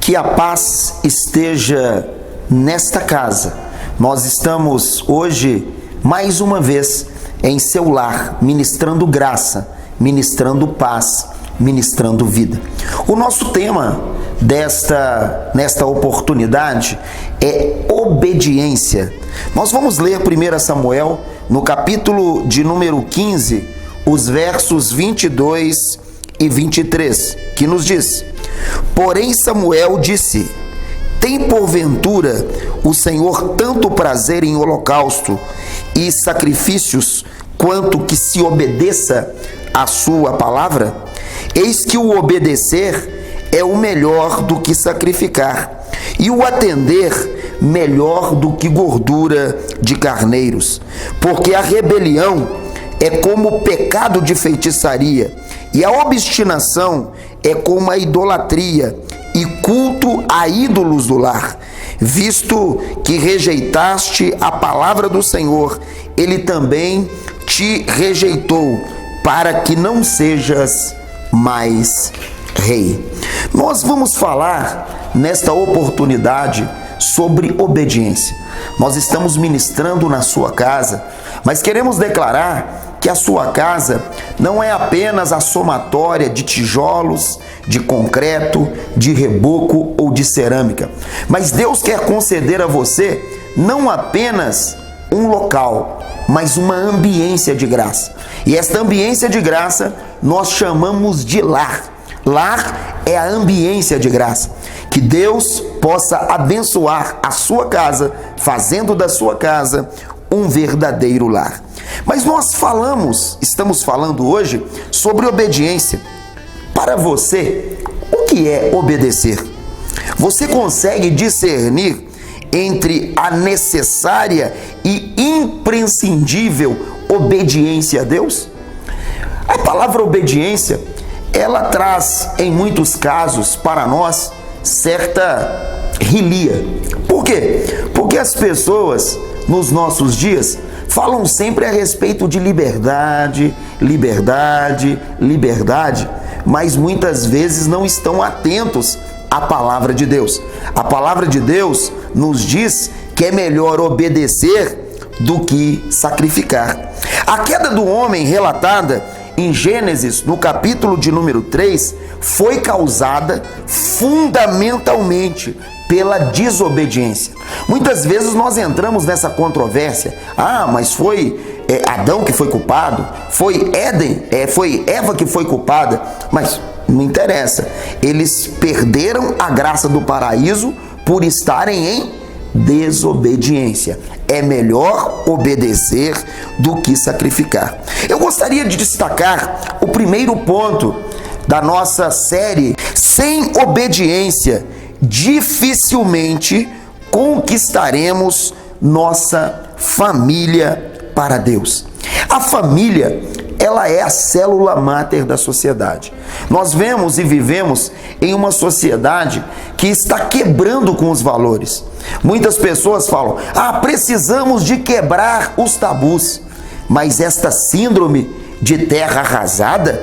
Que a paz esteja nesta casa. Nós estamos hoje, mais uma vez, em seu lar, ministrando graça, ministrando paz, ministrando vida. O nosso tema nesta oportunidade é obediência. Nós vamos ler 1 Samuel, no capítulo de número 15, os versos 22 e 23, que nos diz: Porém Samuel disse: Tem porventura o Senhor tanto prazer em holocausto e sacrifícios, quanto que se obedeça a sua palavra? Eis que o obedecer é o melhor do que sacrificar, e o atender melhor do que gordura de carneiros. Porque a rebelião é como o pecado de feitiçaria, e a obstinação é como a idolatria e culto a ídolos do lar. Visto que rejeitaste a palavra do Senhor, ele também te rejeitou, para que não sejas mais rei. Nós vamos falar nesta oportunidade sobre obediência. Nós estamos ministrando na sua casa, mas queremos declarar que a sua casa não é apenas a somatória de tijolos, de concreto, de reboco ou de cerâmica, mas Deus quer conceder a você não apenas um local, mas uma ambiência de graça. E esta ambiência de graça nós chamamos de lar. Lar é a ambiência de graça. Que Deus possa abençoar a sua casa, fazendo da sua casa um verdadeiro lar. Mas nós estamos falando hoje sobre obediência. Para você, o que é obedecer? Você consegue discernir entre a necessária e imprescindível obediência a Deus? A palavra obediência, ela traz em muitos casos para nós certa relia. Por quê? Porque as pessoas nos nossos dias falam sempre a respeito de liberdade, liberdade, liberdade, mas muitas vezes não estão atentos à palavra de Deus. A palavra de Deus nos diz que é melhor obedecer do que sacrificar. A queda do homem relatada em Gênesis, no capítulo de número 3, foi causada fundamentalmente pela desobediência. Muitas vezes nós entramos nessa controvérsia. Mas foi Adão que foi culpado? Foi Eva que foi culpada? Mas não interessa. Eles perderam a graça do paraíso por estarem em desobediência. É melhor obedecer do que sacrificar. Eu gostaria de destacar o primeiro ponto da nossa série. Sem obediência, dificilmente conquistaremos nossa família para Deus. A família, ela é a célula máter da sociedade. Nós vemos e vivemos em uma sociedade que está quebrando com os valores. Muitas pessoas falam: precisamos de quebrar os tabus. Mas esta síndrome de terra arrasada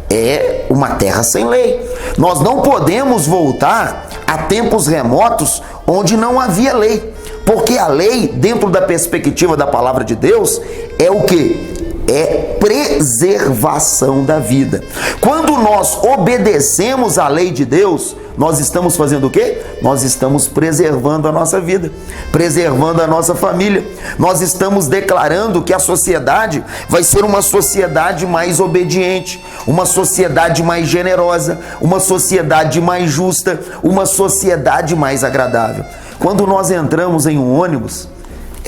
é uma terra sem lei. Nós não podemos voltar a tempos remotos onde não havia lei. Porque a lei, dentro da perspectiva da palavra de Deus, é o quê? É preservação da vida. Quando nós obedecemos à lei de Deus, nós estamos fazendo o quê? Nós estamos preservando a nossa vida, preservando a nossa família. Nós estamos declarando que a sociedade vai ser uma sociedade mais obediente, uma sociedade mais generosa, uma sociedade mais justa, uma sociedade mais agradável. Quando nós entramos em um ônibus,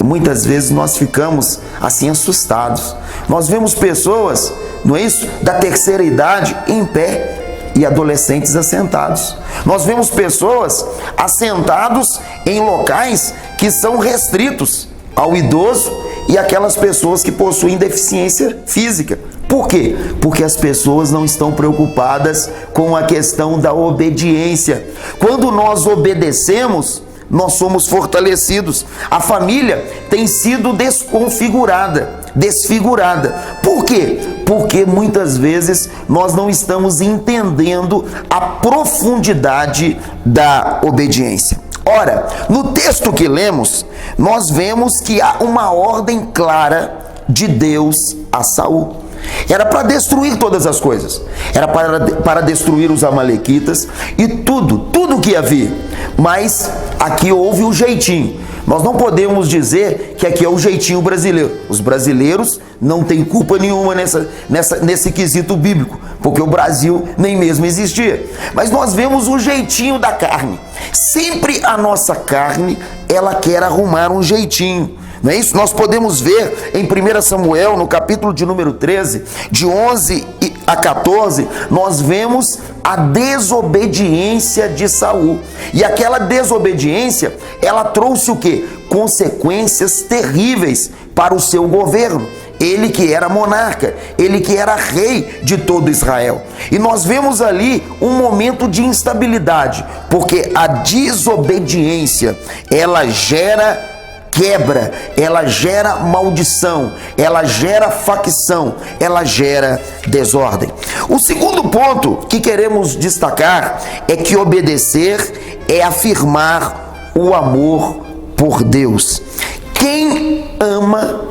muitas vezes nós ficamos assim assustados. Nós vemos pessoas, não é isso, da terceira idade em pé e adolescentes assentados. Nós vemos pessoas assentados em locais que são restritos ao idoso e aquelas pessoas que possuem deficiência física. Por quê? Porque as pessoas não estão preocupadas com a questão da obediência. Quando nós obedecemos, nós somos fortalecidos. A família tem sido desfigurada. Por quê? porque muitas vezes nós não estamos entendendo a profundidade da obediência. Ora, no texto que lemos, nós vemos que há uma ordem clara de Deus a Saul. Era para destruir todas as coisas. Era para destruir os amalequitas e tudo que havia. Mas aqui houve o jeitinho. Nós não podemos dizer que aqui é o jeitinho brasileiro. Os brasileiros não têm culpa nenhuma nesse quesito bíblico, porque o Brasil nem mesmo existia. Mas nós vemos o jeitinho da carne. Sempre a nossa carne, ela quer arrumar um jeitinho. Não é isso? Nós podemos ver em 1 Samuel, no capítulo de número 13, de 11 a 14, nós vemos a desobediência de Saul. E aquela desobediência, ela trouxe o quê? Consequências terríveis para o seu governo. Ele que era monarca, ele que era rei de todo Israel. E nós vemos ali um momento de instabilidade, porque a desobediência, ela gera quebra, ela gera maldição, ela gera facção, ela gera desordem. O segundo ponto que queremos destacar é que obedecer é afirmar o amor por Deus. Quem ama,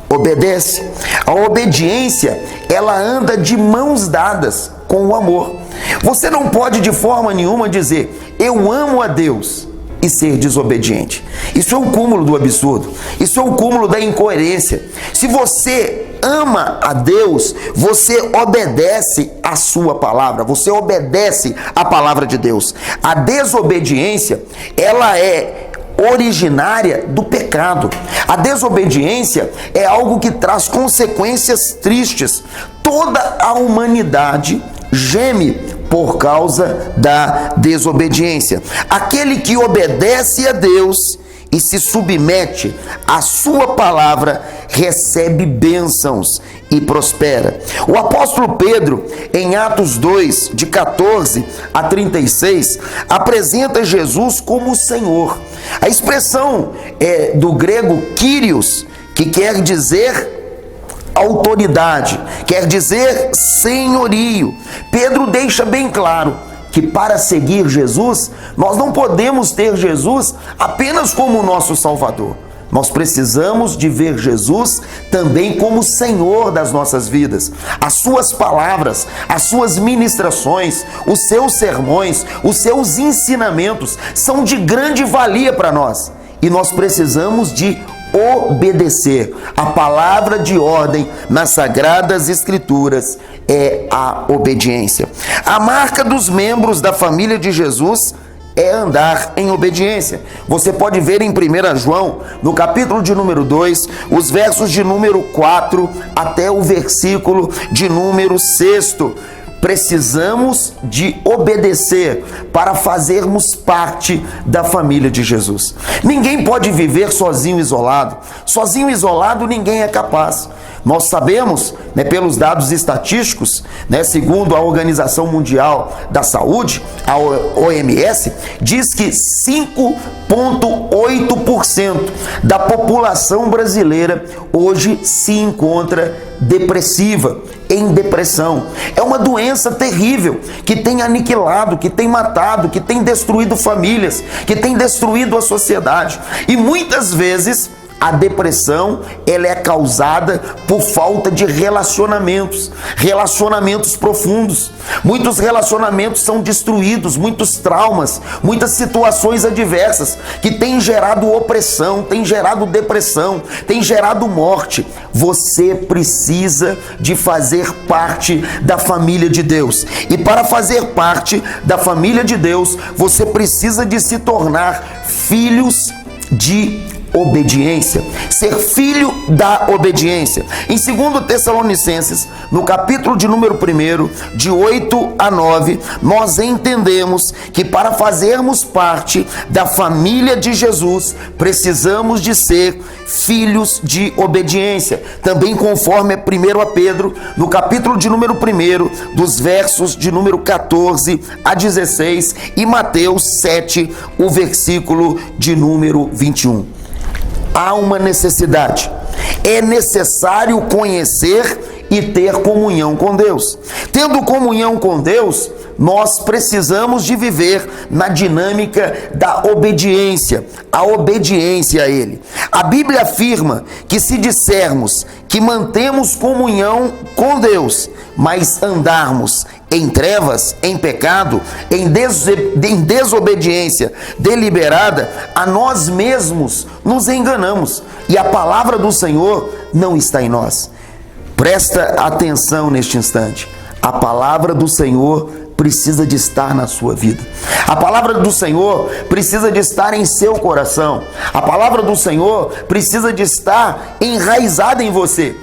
obedece. A obediência, ela anda de mãos dadas com o amor. Você não pode de forma nenhuma dizer, eu amo a Deus, e ser desobediente. Isso é o cúmulo do absurdo. Isso é o cúmulo da incoerência. Se você ama a Deus, você obedece a sua palavra, você obedece a palavra de Deus. A desobediência, ela é originária do pecado. A desobediência é algo que traz consequências tristes. Toda a humanidade geme por causa da desobediência. Aquele que obedece a Deus e se submete à sua palavra, recebe bênçãos e prospera. O apóstolo Pedro, em Atos 2, de 14 a 36, apresenta Jesus como o Senhor. A expressão é do grego Kyrios, que quer dizer autoridade, quer dizer senhorio. Pedro deixa bem claro que para seguir Jesus, nós não podemos ter Jesus apenas como nosso Salvador. Nós precisamos de ver Jesus também como Senhor das nossas vidas. As suas palavras, as suas ministrações, os seus sermões, os seus ensinamentos são de grande valia para nós. E nós precisamos de obedecer. A palavra de ordem nas Sagradas Escrituras é a obediência. A marca dos membros da família de Jesus é andar em obediência. Você pode ver em 1 João, no capítulo de número 2, os versos de número 4 até o versículo de número 6. Precisamos de obedecer para fazermos parte da família de Jesus. Ninguém pode viver sozinho, isolado. Sozinho, isolado, ninguém é capaz. Nós sabemos, pelos dados estatísticos, segundo a Organização Mundial da Saúde, a OMS, diz que 5,8% da população brasileira hoje se encontra depressiva, em depressão. É uma doença terrível que tem aniquilado, que tem matado, que tem destruído famílias, que tem destruído a sociedade. E muitas vezes a depressão, ela é causada por falta de relacionamentos profundos. Muitos relacionamentos são destruídos, muitos traumas, muitas situações adversas que têm gerado opressão, têm gerado depressão, têm gerado morte. Você precisa de fazer parte da família de Deus. E para fazer parte da família de Deus, você precisa de se tornar filhos de obediência, ser filho da obediência. Em 2 Tessalonicenses, no capítulo de número 1, de 8 a 9, nós entendemos que para fazermos parte da família de Jesus, precisamos de ser filhos de obediência. Também conforme 1 Pedro, no capítulo de número 1, dos versos de número 14 a 16, e Mateus 7, o versículo de número 21. Há uma necessidade É necessário conhecer e ter comunhão com Deus. Tendo comunhão com Deus, nós precisamos de viver na dinâmica da obediência, a obediência a Ele. A Bíblia afirma que se dissermos que mantemos comunhão com Deus, mas andarmos em trevas, em pecado, em desobediência deliberada, a nós mesmos nos enganamos e a palavra do Senhor não está em nós. Presta atenção neste instante. A palavra do Senhor precisa de estar na sua vida. A palavra do Senhor precisa de estar em seu coração. A palavra do Senhor precisa de estar enraizada em você.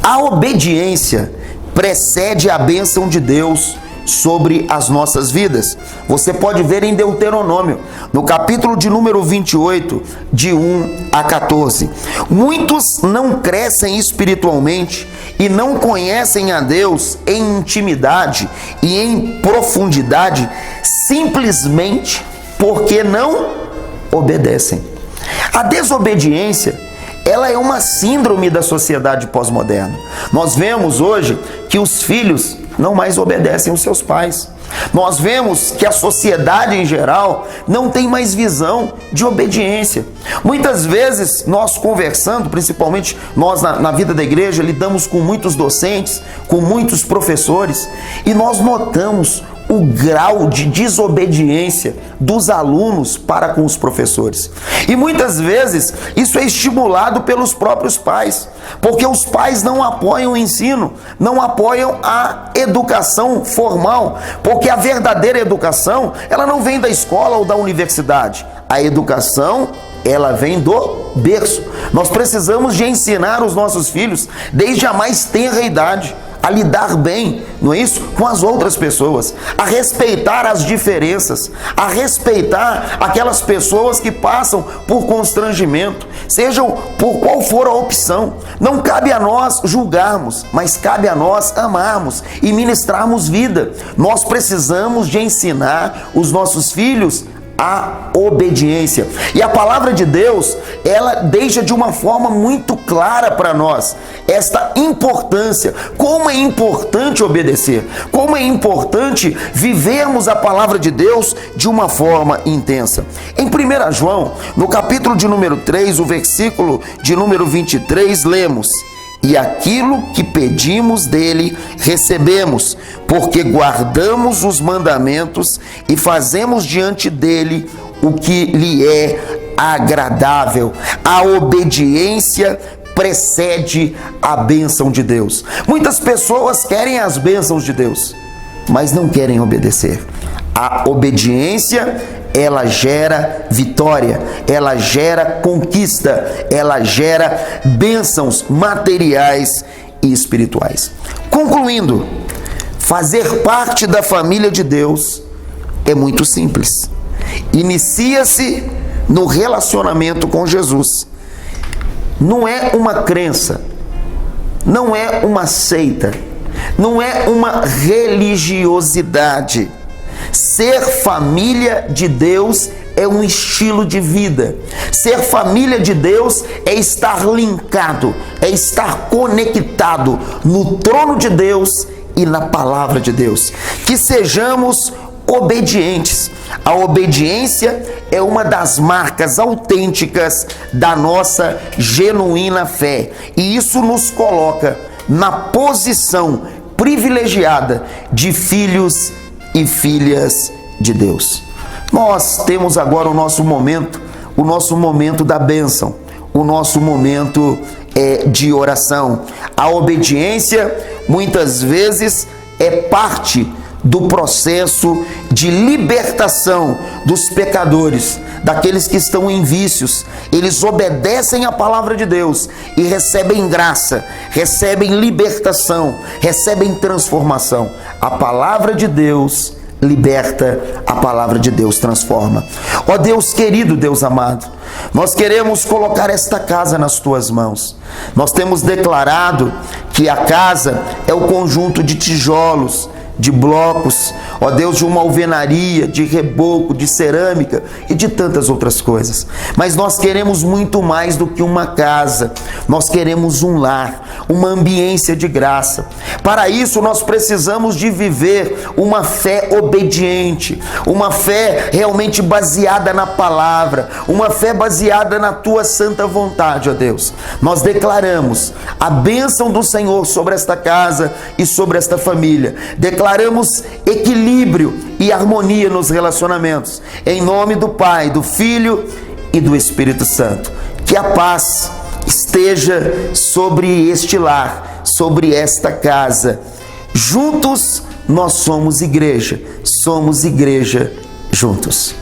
A obediência precede a bênção de Deus sobre as nossas vidas. Você pode ver em Deuteronômio, no capítulo de número 28, de 1 a 14. Muitos não crescem espiritualmente e não conhecem a Deus em intimidade e em profundidade, simplesmente porque não obedecem. A desobediência, ela é uma síndrome da sociedade pós-moderna. Nós vemos hoje que os filhos não mais obedecem os seus pais. Nós vemos que a sociedade em geral não tem mais visão de obediência. Muitas vezes nós conversando, principalmente nós na vida da igreja, lidamos com muitos docentes, com muitos professores, e nós notamos o grau de desobediência dos alunos para com os professores. E muitas vezes isso é estimulado pelos próprios pais, porque os pais não apoiam o ensino, não apoiam a educação formal, porque a verdadeira educação, ela não vem da escola ou da universidade. A educação, ela vem do berço. Nós precisamos de ensinar os nossos filhos desde a mais tenra idade a lidar bem, não é isso? Com as outras pessoas, a respeitar as diferenças, a respeitar aquelas pessoas que passam por constrangimento, sejam por qual for a opção. Não cabe a nós julgarmos, mas cabe a nós amarmos e ministrarmos vida. Nós precisamos de ensinar os nossos filhos a obediência. E a palavra de Deus, ela deixa de uma forma muito clara para nós esta importância. Como é importante obedecer, como é importante vivermos a palavra de Deus de uma forma intensa. Em 1 João, no capítulo de número 3, o versículo de número 23, lemos: e aquilo que pedimos dele, recebemos, porque guardamos os mandamentos e fazemos diante dele o que lhe é agradável. A obediência precede a bênção de Deus. Muitas pessoas querem as bênçãos de Deus, mas não querem obedecer. A obediência, ela gera vitória, ela gera conquista, ela gera bênçãos materiais e espirituais. Concluindo, fazer parte da família de Deus é muito simples. Inicia-se no relacionamento com Jesus. Não é uma crença, não é uma seita, não é uma religiosidade. Ser família de Deus é um estilo de vida. Ser família de Deus é estar linkado, é estar conectado no trono de Deus e na palavra de Deus. Que sejamos obedientes. A obediência é uma das marcas autênticas da nossa genuína fé. E isso nos coloca na posição privilegiada de filhos e filhas de Deus. Nós temos agora o nosso momento da bênção, o nosso momento de oração. A obediência muitas vezes é parte do processo de libertação dos pecadores, daqueles que estão em vícios. Eles obedecem a palavra de Deus e recebem graça, recebem libertação, recebem transformação. A palavra de Deus liberta, a palavra de Deus transforma. Ó Deus querido, Deus amado, nós queremos colocar esta casa nas tuas mãos. Nós temos declarado que a casa é o conjunto de tijolos de blocos, ó Deus, de uma alvenaria, de reboco, de cerâmica e de tantas outras coisas. Mas nós queremos muito mais do que uma casa, nós queremos um lar, uma ambiência de graça. Para isso nós precisamos de viver uma fé obediente, uma fé realmente baseada na palavra, uma fé baseada na tua santa vontade, ó Deus. Nós declaramos a bênção do Senhor sobre esta casa e sobre esta família. Declaramos equilíbrio e harmonia nos relacionamentos. Em nome do Pai, do Filho e do Espírito Santo. Que a paz esteja sobre este lar, sobre esta casa. Juntos nós somos igreja juntos.